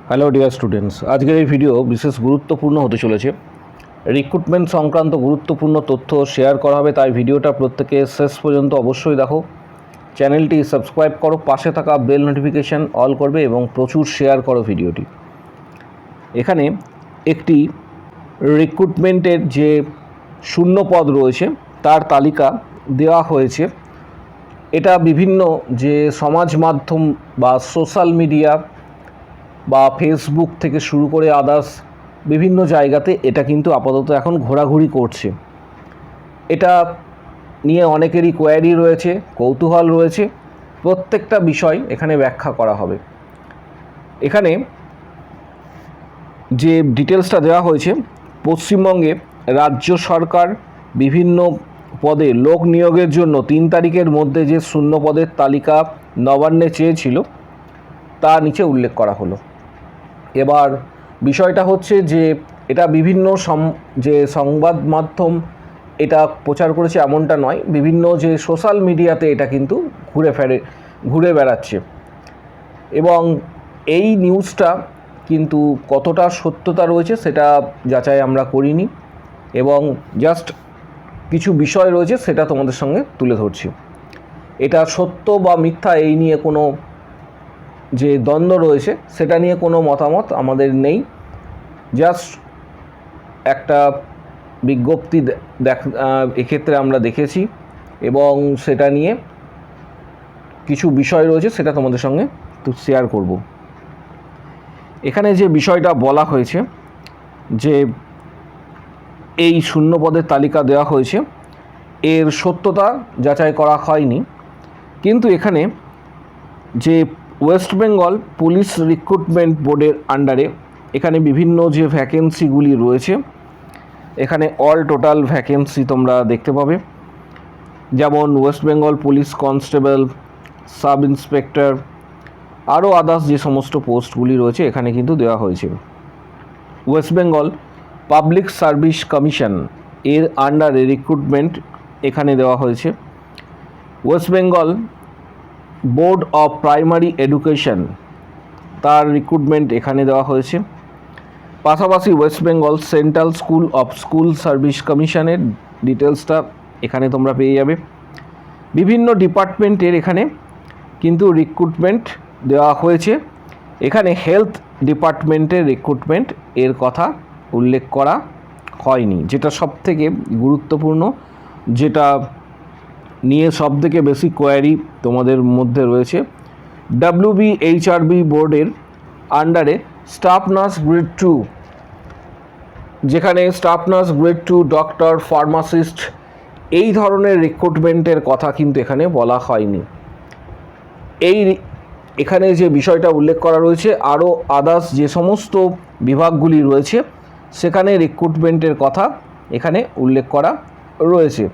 Hello dear students, আজকের এই video বিশেষ গুরুত্বপূর্ণ হতে চলেছে। রিক্রুটমেন্ট সংক্রান্ত গুরুত্বপূর্ণ তথ্য শেয়ার করা হবে, তাই ভিডিওটা প্রত্যেকে শেষ পর্যন্ত অবশ্যই দেখো। চ্যানেলটি সাবস্ক্রাইব করো, পাশে থাকা বেল নোটিফিকেশান অল করবে এবং প্রচুর শেয়ার করো ভিডিওটি। এখানে একটি রিক্রুটমেন্টের যে শূন্য পদ রয়েছে তার তালিকা দেওয়া হয়েছে। এটা বিভিন্ন যে সমাজ মাধ্যম বা সোশ্যাল মিডিয়া বা ফেসবুক থেকে শুরু করে আদার্স বিভিন্ন জায়গাতে এটা কিন্তু আপাতত এখন ঘোরাঘুরি করছে। এটা নিয়ে অনেকেরই কোয়ারি রয়েছে, কৌতূহল রয়েছে। প্রত্যেকটা বিষয় এখানে ব্যাখ্যা করা হবে। এখানে যে ডিটেলসটা দেওয়া হয়েছে, পশ্চিমবঙ্গে রাজ্য সরকার বিভিন্ন পদে লোক নিয়োগের জন্য 3 তারিখের মধ্যে যে শূন্য পদের তালিকা নবান্নে চেয়েছিল তা নিচে উল্লেখ করা হলো। এবার বিষয়টা হচ্ছে যে এটা বিভিন্ন যে সংবাদ মাধ্যম এটা প্রচার করেছে এমনটা নয়, বিভিন্ন যে সোশ্যাল মিডিয়াতে এটা কিন্তু ঘুরে বেড়াচ্ছে এবং এই নিউজটা কিন্তু কতটা সত্যতা রয়েছে সেটা যাচাই আমরা করিনি এবং জাস্ট কিছু বিষয় রয়েছে সেটা তোমাদের সঙ্গে তুলে ধরছি। এটা সত্য বা মিথ্যা এই নিয়ে কোনো যে দ্বন্দ্ব রয়েছে সেটা নিয়ে কোনো মতামত আমাদের নেই। জাস্ট একটা বিজ্ঞপ্তি এক্ষেত্রে আমরা দেখেছি এবং সেটা নিয়ে কিছু বিষয় রয়েছে সেটা তোমাদের সঙ্গে শেয়ার করব। এখানে যে বিষয়টা বলা হয়েছে যে এই শূন্য পদের তালিকা দেওয়া হয়েছে, এর সত্যতা যাচাই করা হয়নি, কিন্তু এখানে যে ওয়েস্ট বেঙ্গল পুলিশ রিক্রুটমেন্ট বোর্ডের আন্ডারে এখানে বিভিন্ন যে ভ্যাকেন্সিগুলি রয়েছে, এখানে অল টোটাল ভ্যাকেন্সি তোমরা দেখতে পাবে। যেমন West Bengal police constable, sub inspector, আরও আদার্স যে সমস্ত পোস্টগুলি রয়েছে এখানে কিন্তু দেওয়া হয়েছে। West Bengal public service commission এর আন্ডারে রিক্রুটমেন্ট এখানে দেওয়া হয়েছে। West Bengal board of primary education তার রিক্রুটমেন্ট এখানে দেওয়া হয়েছে। পাশাপাশি West Bengal central school of school service কমিশনের ডিটেলসটা এখানে তোমরা পেয়ে যাবে। বিভিন্ন ডিপার্টমেন্টের এখানে কিন্তু রিক্রুটমেন্ট দেওয়া হয়েছে। এখানে হেলথ ডিপার্টমেন্টের রিক্রুটমেন্ট এর কথা উল্লেখ করা হয়নি, যেটা সবথেকে গুরুত্বপূর্ণ, যেটা নিয়ে সবথেকে বেশি কোয়ারি তোমাদের মধ্যে রয়েছে। WBHRB বোর্ডের আন্ডারে স্টাফ নার্স গ্রেড 2, যেখানে staff nurse grade 2, doctor, pharmacist এই ধরনের রিক্রুটমেন্টের কথা কিন্তু এখানে বলা হয়নি। এখানে যে বিষয়টা উল্লেখ করা রয়েছে, আরও আদার্স যে সমস্ত বিভাগগুলি রয়েছে সেখানে রিক্রুটমেন্টের কথা এখানে উল্লেখ করা রয়েছে।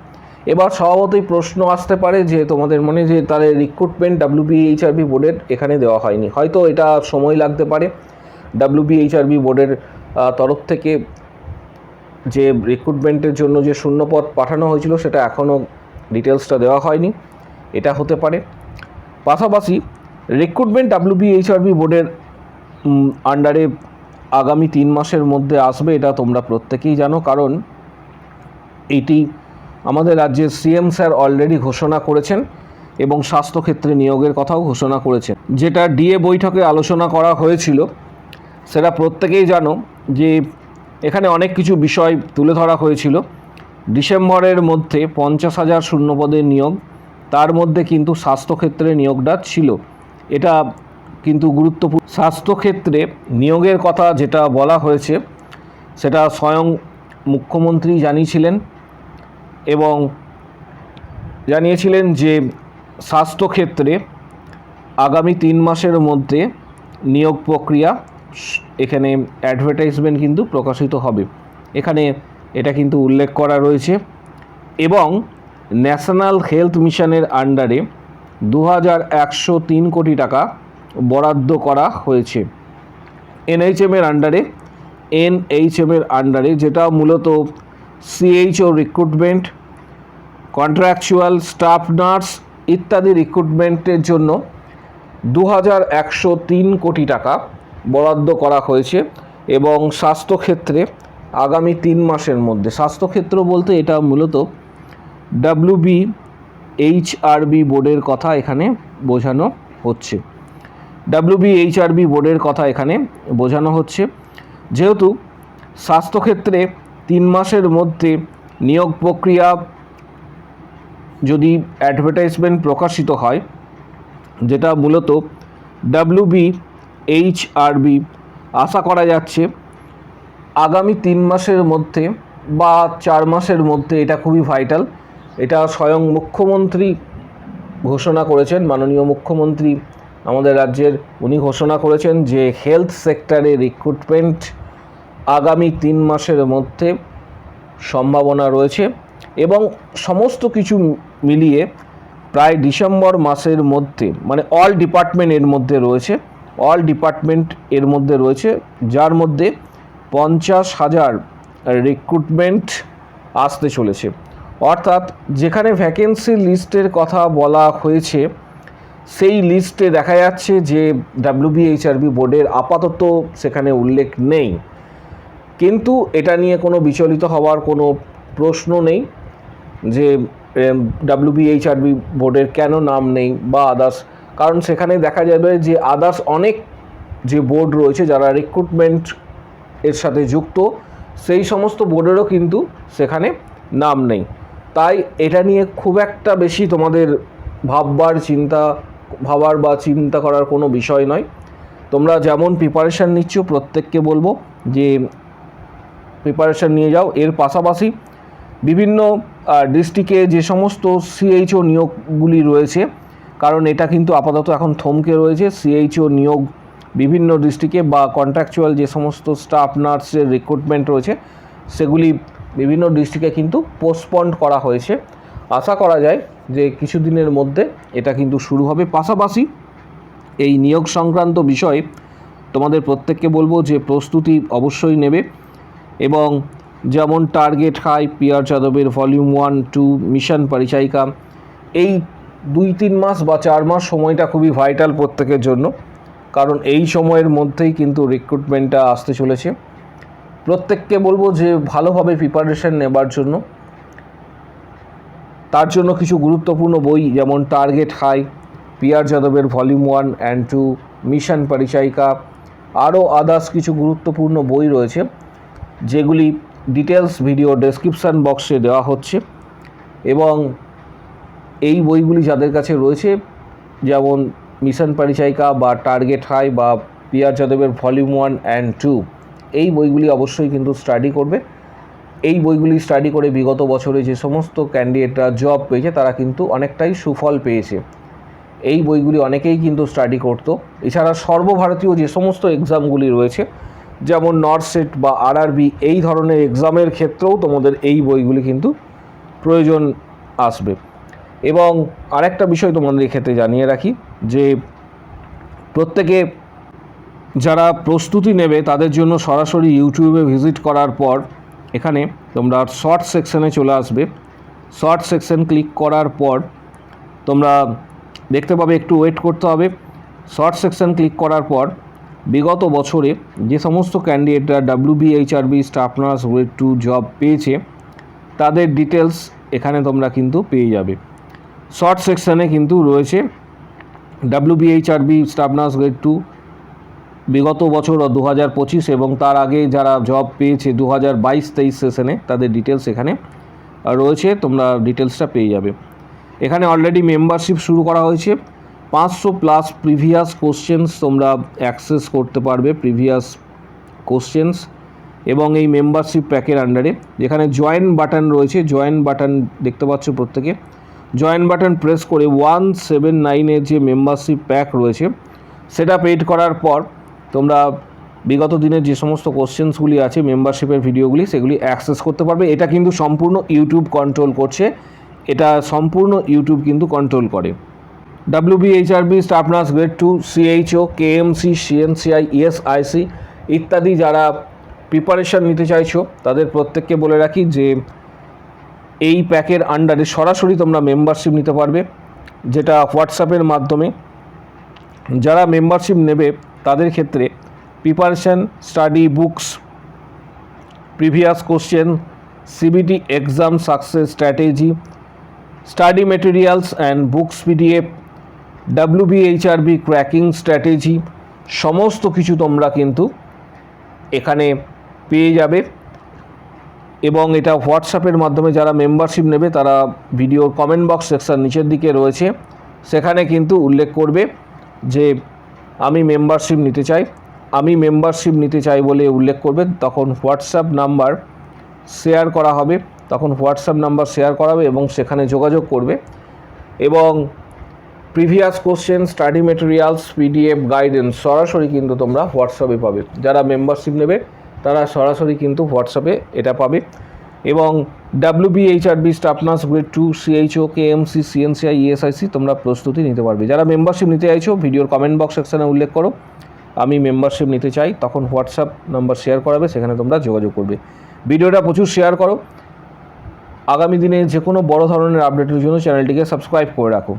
এবার স্বভাবতই প্রশ্ন আসতে পারে যে তোমাদের মনে, যে তাহলে রিক্রুটমেন্ট WBHRB বোর্ডের এখানে দেওয়া হয়নি। হয়তো এটা সময় লাগতে পারে। WBHRB বোর্ডের তরফ থেকে যে রিক্রুটমেন্টের জন্য যে শূন্যপদ পাঠানো হয়েছিল সেটা এখনও ডিটেলসটা দেওয়া হয়নি, এটা হতে পারে। পাশাপাশি রিক্রুটমেন্ট WBHRB বোর্ডের আন্ডারে আগামী 3 মাসের মধ্যে আসবে, এটা তোমরা প্রত্যেকেই জানো, কারণ এটি আমাদের রাজ্যের CM স্যার অলরেডি ঘোষণা করেছেন এবং স্বাস্থ্যক্ষেত্রে নিয়োগের কথাও ঘোষণা করেছেন। যেটা DA বৈঠকে আলোচনা করা হয়েছিল সেটা প্রত্যেকেই জানো যে এখানে অনেক কিছু বিষয় তুলে ধরা হয়েছিল। ডিসেম্বরের মধ্যে 50,000 শূন্যপদের নিয়োগ, তার মধ্যে কিন্তু স্বাস্থ্যক্ষেত্রে নিয়োগটা ছিল। এটা কিন্তু গুরুত্বপূর্ণ। স্বাস্থ্যক্ষেত্রে নিয়োগের কথা যেটা বলা হয়েছে সেটা স্বয়ং মুখ্যমন্ত্রী জানিয়েছিলেন এবং জানিয়েছিলেন যে স্বাস্থ্যক্ষেত্রে আগামী 3 মাসের মধ্যে নিয়োগ প্রক্রিয়া, এখানে অ্যাডভার্টাইজমেন্ট কিন্তু প্রকাশিত হবে। এখানে এটা কিন্তু উল্লেখ করা রয়েছে এবং ন্যাশনাল হেলথ মিশনের আন্ডারে 2103 কোটি টাকা বরাদ্দ করা হয়েছে। NHM এর আন্ডারে যেটা মূলত CHO recruitment, contractual staff nurse ইত্যাদি রিক্রুটমেন্টের জন্য 2103 কোটি টাকা বরাদ্দ করা হয়েছে এবং স্বাস্থ্যক্ষেত্রে আগামী 3 মাসের মধ্যে, স্বাস্থ্যক্ষেত্র বলতে এটা মূলত WBHRB বোর্ডের কথা এখানে বোঝানো হচ্ছে। WBHRB বোর্ডের কথা এখানে বোঝানো হচ্ছে। যেহেতু স্বাস্থ্যক্ষেত্রে 3 মাসের মধ্যে নিয়োগ প্রক্রিয়া যদি অ্যাডভার্টাইজমেন্ট প্রকাশিত হয়, যেটা মূলত WBHRB আশা করা যাচ্ছে আগামী 3 মাসের মধ্যে বা 4 মাসের মধ্যে, এটা খুবই ভাইটাল। এটা স্বয়ং মুখ্যমন্ত্রী ঘোষণা করেছেন, মাননীয় মুখ্যমন্ত্রী আমাদের রাজ্যের, উনি ঘোষণা করেছেন যে হেলথ সেক্টরে রিক্রুটমেন্ট আগামী 3 মাসের মধ্যে সম্ভাবনা রয়েছে এবং সমস্ত কিছু মিলিয়ে প্রায় ডিসেম্বর মাসের মধ্যে, মানে অল ডিপার্টমেন্ট এর মধ্যে রয়েছে, অল ডিপার্টমেন্ট এর মধ্যে রয়েছে, যার মধ্যে 50,000 রিক্রুটমেন্ট আসতে চলেছে। অর্থাৎ যেখানে ভ্যাকেন্সি লিস্টের কথা বলা হয়েছে সেই লিস্টে দেখা যাচ্ছে যে WBHRB বোর্ডের আপাতত সেখানে উল্লেখ নেই, কিন্তু এটা নিয়ে কোনো বিচলিত হওয়ার কোনো প্রশ্ন নেই যে WBHRB বোর্ডের কেন নাম নেই বা আদার্স, কারণ সেখানে দেখা যাবে যে আদার্স অনেক যে বোর্ড রয়েছে যারা রিক্রুটমেন্ট এর সাথে যুক্ত, সেই সমস্ত বোর্ডেরও কিন্তু সেখানে নাম নেই। তাই এটা নিয়ে খুব একটা বেশি তোমাদের ভাবার বা চিন্তা করার কোনো বিষয় নয়। তোমরা যেমন প্রিপারেশান নিচ্ছ প্রত্যেককে বলবো যে প্রিপারেশান নিয়ে যাও। এর পাশাপাশি বিভিন্ন ডিস্ট্রিক্টে যে সমস্ত CHO নিয়োগগুলি রয়েছে, কারণ এটা কিন্তু আপাতত এখন থমকে রয়েছে, CHO নিয়োগ বিভিন্ন ডিস্ট্রিক্টে বা কন্ট্রাকচুয়াল যে সমস্ত স্টাফ নার্সের রিক্রুটমেন্ট রয়েছে সেগুলি বিভিন্ন ডিস্ট্রিক্টে কিন্তু পোস্টপন্ড করা হয়েছে। আশা করা যায় যে কিছুদিনের মধ্যে এটা কিন্তু শুরু হবে। পাশাপাশি এই নিয়োগ সংক্রান্ত বিষয়ে তোমাদের প্রত্যেককে বলবো যে প্রস্তুতি অবশ্যই নেবে এবং যেমন টার্গেট হাই, PR যাদবের ভলিউম 1, 2, মিশন পরিচায়িকা, এই 2-3 মাস বা 4 মাস সময়টা খুবই ভাইটাল প্রত্যেকের জন্য, কারণ এই সময়ের মধ্যেই কিন্তু রিক্রুটমেন্টটা আসতে চলেছে। প্রত্যেককে বলবো যে ভালোভাবে প্রিপারেশন নেবার জন্য, তার জন্য কিছু গুরুত্বপূর্ণ বই যেমন টার্গেট হাই, PR যাদবের ভলিউম 1 and 2, মিশন পরিচায়িকা, আরও আদার্স কিছু গুরুত্বপূর্ণ বই রয়েছে যেগুলি ডিটেলস ভিডিও ডেসক্রিপশান বক্সে দেওয়া হচ্ছে। এবং এই বইগুলি যাদের কাছে রয়েছে, যেমন মিশন পরিচায়িকা বা টার্গেট হাই বা PR যাদবের ভলিউম 1 and 2, এই বইগুলি অবশ্যই কিন্তু স্টাডি করবে। এই বইগুলি স্টাডি করে বিগত বছরে যে সমস্ত ক্যান্ডিডেটরা জব পেয়েছে তারা কিন্তু অনেকটাই সুফল পেয়েছে। এই বইগুলি অনেকেই কিন্তু স্টাডি করতো। এছাড়া সর্বভারতীয় যে সমস্ত এক্সামগুলি রয়েছে, যেমন নর্থ-সেট বা RRB, এই ধরনের এক্সামের ক্ষেত্রেও তোমাদের এই বইগুলি কিন্তু প্রয়োজন আসবে। এবং আরেকটা বিষয় তোমাদের ক্ষেত্রে জানিয়ে রাখি যে প্রত্যেকে যারা প্রস্তুতি নেবে তাদের জন্য সরাসরি ইউটিউবে ভিজিট করার পর এখানে তোমরা শর্ট সেকশনে চলে আসবে। শর্ট সেকশন ক্লিক করার পর তোমরা দেখতে পাবে, একটু ওয়েট করতে হবে। শর্ট সেকশন ক্লিক করার পর বিগত বছরে যে সমস্ত ক্যান্ডিডেটরা WBHRB staff nurse grade 2 job পেয়েছে তাদের ডিটেলস এখানে তোমরা কিন্তু পেয়ে যাবে। শর্ট সেকশনে কিন্তু রয়েছে WBHRB স্টাফ নার্স গ্রেড 2 বিগত বছর 2025 এবং তার আগে যারা জব পেয়েছে 2022-23 সেশনে, তাদের ডিটেলস এখানে রয়েছে, তোমরা ডিটেলসটা পেয়ে যাবে। এখানে অলরেডি মেম্বারশিপ শুরু করা হয়েছে। 500+ প্রিভিয়াস কোশ্চেন্স তোমরা অ্যাক্সেস করতে পারবে, প্রিভিয়াস কোশ্চেন্স, এবং এই মেম্বারশিপ প্যাকের আন্ডারে যেখানে জয়েন বাটন রয়েছে, জয়েন বাটন দেখতে পাচ্ছ প্রত্যেকে, জয়েন বাটন প্রেস করে 179-এর যে মেম্বারশিপ প্যাক রয়েছে সেটা পেড করার পর তোমরা বিগত দিনের যে সমস্ত কোশ্চেন্সগুলি আছে মেম্বারশিপের ভিডিওগুলি সেগুলি অ্যাক্সেস করতে পারবে। এটা কিন্তু সম্পূর্ণ ইউটিউব কন্ট্রোল করছে, এটা সম্পূর্ণ ইউটিউব কিন্তু কন্ট্রোল করে। WBHRB staff nurse grade 2, CHO, KMC, CNCI, ESIC ইত্যাদি যারা প্রিপারেশান নিতে চাইছো তাদের প্রত্যেককে বলে রাখি যে এই প্যাকের আন্ডারে সরাসরি তোমরা মেম্বারশিপ নিতে পারবে, যেটা হোয়াটসঅ্যাপের মাধ্যমে। যারা মেম্বারশিপ নেবে তাদের ক্ষেত্রে preparation, study books, previous question, CBT exam success strategy, study materials and books PDF, WBHRB cracking strategy, সমস্ত কিছু তোমরা কিন্তু এখানে পেয়ে যাবে। এবং এটা হোয়াটসঅ্যাপের মাধ্যমে যারা মেম্বারশিপ নেবে তারা ভিডিওর কমেন্ট বক্স সেকশন নিচের দিকে রয়েছে, সেখানে কিন্তু উল্লেখ করবে যে আমি মেম্বারশিপ নিতে চাই, আমি মেম্বারশিপ নিতে চাই বলে উল্লেখ করবে। তখন হোয়াটসঅ্যাপ নাম্বার শেয়ার করা হবে, এবং সেখানে যোগাযোগ করবে। এবং previous question, study materials, PDF, guidance সরাসরি কিন্তু তোমরা হোয়াটসঅ্যাপে পাবে। যারা মেম্বারশিপ নেবে তারা সরাসরি কিন্তু হোয়াটসঅ্যাপে এটা পাবে। এবং WBHRB staff nurse grade 2, CHO, KMC, CNCI, ESIC তোমরা প্রস্তুতি নিতে পারবে। যারা মেম্বারশিপ নিতে চাইছো ভিডিওর কমেন্ট বক্স সেকশনে উল্লেখ করো আমি মেম্বারশিপ নিতে চাই, তখন হোয়াটসঅ্যাপ নাম্বার শেয়ার করাবে, সেখানে তোমরা যোগাযোগ করবে। ভিডিওটা প্রচুর শেয়ার করো। আগামী দিনে যে কোনো বড় ধরনের আপডেটের জন্য চ্যানেলটিকে সাবস্ক্রাইব করে রাখো।